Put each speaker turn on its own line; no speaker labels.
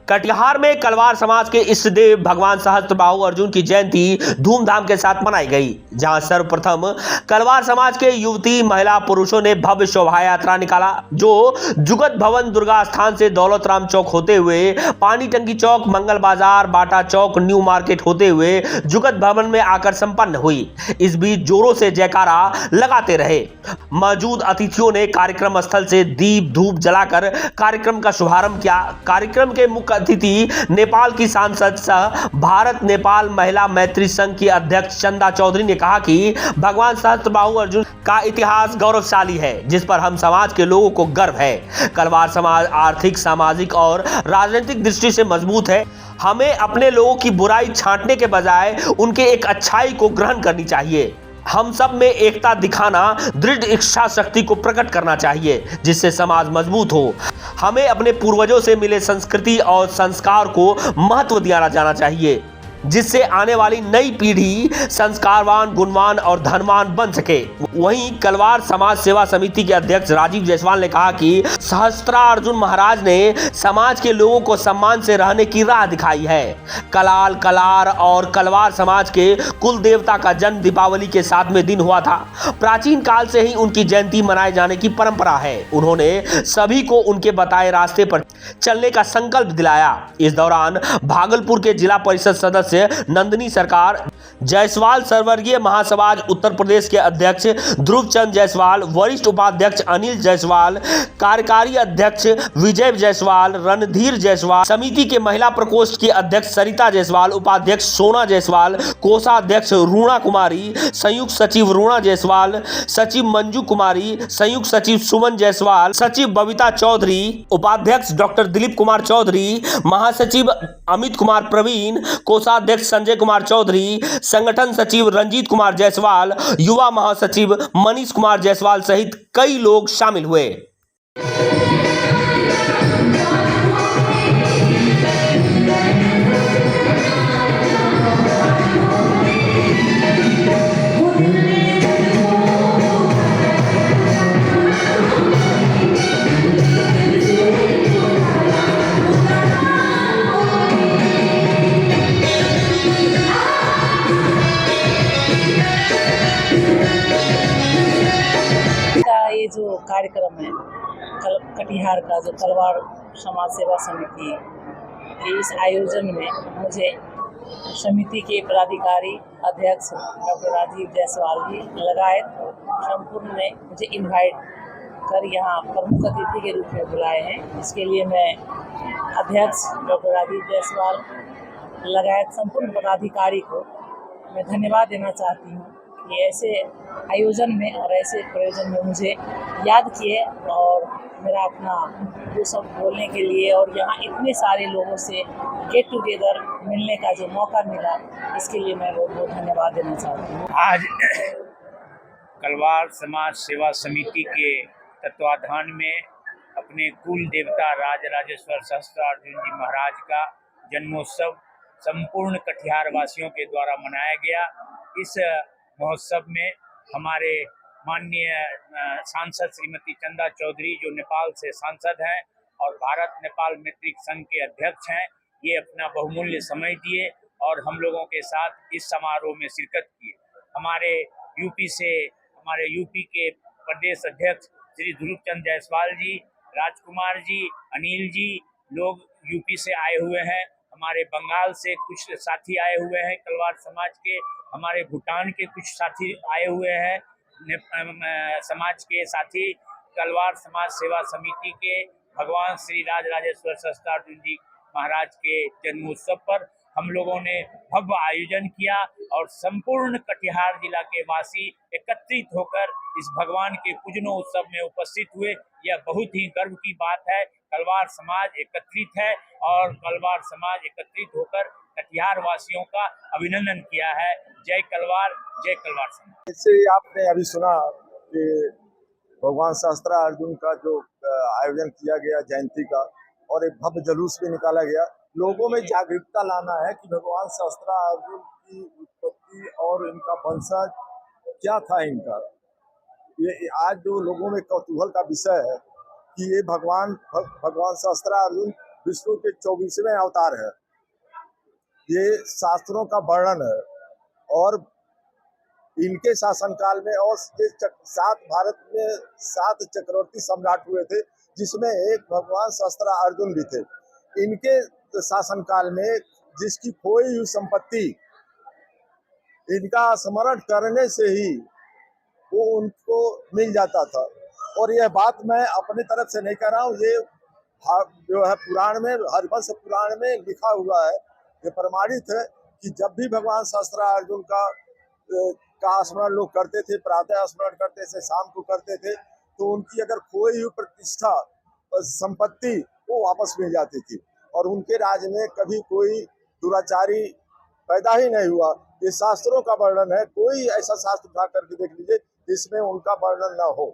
कटिहार में कलवार समाज के इष्ट देव भगवान सहस्त्रबाहु अर्जुन की जयंती धूमधाम के साथ मनाई गई, जहां सर्वप्रथम कलवार समाज के युवती महिला पुरुषों ने भव्य शोभा यात्रा निकाला, जो जुगत भवन दुर्गा स्थान से दौलतराम चौक होते हुए पानी टंकी चौक, मंगल बाजार, बाटा चौक, न्यू मार्केट होते हुए जुगत भवन में आकर संपन्न हुई। इस बीच जोरों से जयकारा लगाते रहे। मौजूद अतिथियों ने कार्यक्रम स्थल से दीप धूप जलाकर कार्यक्रम का शुभारंभ किया। कार्यक्रम के मुख्य अतिथि नेपाल की सांसद सह भारत नेपाल महिला मैत्री संघ की अध्यक्ष चंदा चौधरी ने कहा कि भगवान सहस्त्रबाहु अर्जुन का इतिहास गौरवशाली है, जिस पर हम समाज के लोगों को गर्व है। कलवार समाज आर्थिक, सामाजिक और राजनीतिक दृष्टि से मजबूत है। हमें अपने लोगों की बुराई छांटने के बजाय उनके एक अच्छाई को ग्रहण करनी चाहिए। हम सब में एकता दिखाना, दृढ़ इच्छा शक्ति को प्रकट करना चाहिए, जिससे समाज मजबूत हो। हमें अपने पूर्वजों से मिले संस्कृति और संस्कार को महत्व दिया जाना चाहिए, जिससे आने वाली नई पीढ़ी संस्कारवान, गुणवान और धनवान बन सके। वहीं कलवार समाज सेवा समिति के अध्यक्ष राजीव जायसवाल ने कहा कि सहस्त्रार्जुन महाराज ने समाज के लोगों को सम्मान से रहने की राह दिखाई है। कलाल, कलार और कलवार समाज के कुल देवता का जन्म दीपावली के 7वें दिन हुआ था। प्राचीन काल से ही उनकी जयंती मनाए जाने की परंपरा है। उन्होंने सभी को उनके बताए रास्ते पर चलने का संकल्प दिलाया। इस दौरान भागलपुर के जिला परिषद सदस्य नंदिनी सरकार जायसवाल, सर्ववर्गीय महासमाज उत्तर प्रदेश के अध्यक्ष ध्रुव चंद जायसवाल, वरिष्ठ उपाध्यक्ष अनिल जायसवाल, कार्यकारी अध्यक्ष विजय जायसवाल, रणधीर जायसवाल, समिति के महिला प्रकोष्ठ की अध्यक्ष सरिता जायसवाल, उपाध्यक्ष सोना जायसवाल, कोषाध्यक्ष रूणा कुमारी, संयुक्त सचिव रूणा जायसवाल, सचिव मंजू कुमारी, संयुक्त सचिव सुमन जायसवाल, सचिव बबीता चौधरी, उपाध्यक्ष डॉक्टर दिलीप कुमार चौधरी, महासचिव अमित कुमार प्रवीण, कोषाध्यक्ष संजय कुमार चौधरी, संगठन सचिव रंजीत कुमार जायसवाल, युवा महासचिव मनीष कुमार जायसवाल सहित कई लोग शामिल हुए।
ये जो कार्यक्रम है कटिहार का, जो कलवार समाज सेवा समिति के इस आयोजन में मुझे समिति के पदाधिकारी अध्यक्ष डॉक्टर राजीव जायसवाल जी लगायत संपूर्ण ने मुझे इनवाइट कर यहाँ प्रमुख अतिथि के रूप में बुलाए हैं। इसके लिए मैं अध्यक्ष डॉक्टर राजीव जायसवाल लगायत संपूर्ण पदाधिकारी को मैं धन्यवाद देना चाहती हूँ कि ऐसे आयोजन में और ऐसे प्रयोजन में मुझे याद किए और मेरा अपना जो सब बोलने के लिए और यहाँ इतने सारे लोगों से गेट टुगेदर मिलने का जो मौका मिला, इसके लिए मैं बहुत बहुत धन्यवाद देना चाहती हूँ।
आज कलवार समाज सेवा समिति के तत्वाधान में अपने कुल देवता राजराजेश्वर सहस्त्रार्जुन जी महाराज का जन्मोत्सव संपूर्ण कटिहार वासियों के द्वारा मनाया गया। इस महोत्सव में हमारे माननीय सांसद श्रीमती चंदा चौधरी, जो नेपाल से सांसद हैं और भारत नेपाल मैत्री संघ के अध्यक्ष हैं, ये अपना बहुमूल्य समय दिए और हम लोगों के साथ इस समारोह में शिरकत किए। हमारे यूपी के प्रदेश अध्यक्ष श्री ध्रुव चंद जायसवाल जी, राजकुमार जी, अनिल जी, लोग यूपी से आए हुए हैं। हमारे बंगाल से कुछ साथी आए हुए हैं कलवार समाज के, हमारे भूटान के कुछ साथी आए हुए हैं। समाज के साथी कलवार समाज सेवा समिति के भगवान श्री राजराजेश्वर सहस्त्रार्जुन जी महाराज के जन्मोत्सव पर हम लोगों ने भव्य आयोजन किया और संपूर्ण कटिहार जिला के वासी एकत्रित होकर इस भगवान के पूजनो उत्सव में उपस्थित हुए। यह बहुत ही गर्व की बात है। कलवार समाज एकत्रित है और कलवार समाज एकत्रित होकर कटिहार वासियों का अभिनंदन किया है। जय कलवार, जय कलवार समाज।
इससे आपने अभी सुना कि भगवान सहस्त्रार्जुन का जो आयोजन किया गया जयंती का, और एक भव्य जुलूस भी निकाला गया। लोगों में जागरूकता लाना है कि भगवान सहस्त्रार्जुन की उत्पत्ति और इनका वंशज क्या था इनका। ये आज जो लोगों में कौतूहल का विषय है कि ये भगवान सहस्त्रार्जुन विष्णु के 24वें अवतार है। ये शास्त्रों का वर्णन है और इनके शासनकाल में और ये भारत में 7 चक्रवर्ती सम्राट हुए थे, जिसमें एक भगवान सहस्त्रार्जुन भी थे। इनके शासनकाल में जिसकी खोई हुई संपत्ति इनका स्मरण करने से ही वो उनको मिल जाता था। और यह बात मैं अपनी तरफ से नहीं कह रहा हूँ, ये जो है पुराण में, हरिवंश पुराण में लिखा हुआ है, ये प्रमाणित है कि जब भी भगवान सहस्त्रार्जुन का स्मरण लोग करते थे, प्रातः स्मरण करते थे, शाम को करते थे, तो उनकी अगर खोई हुई प्रतिष्ठा और संपत्ति वो वापस मिल जाती थी और उनके राज में कभी कोई दुराचारी पैदा ही नहीं हुआ। ये शास्त्रों का वर्णन है, कोई ऐसा शास्त्र उठा करके देख लीजिए जिसमें उनका वर्णन न हो।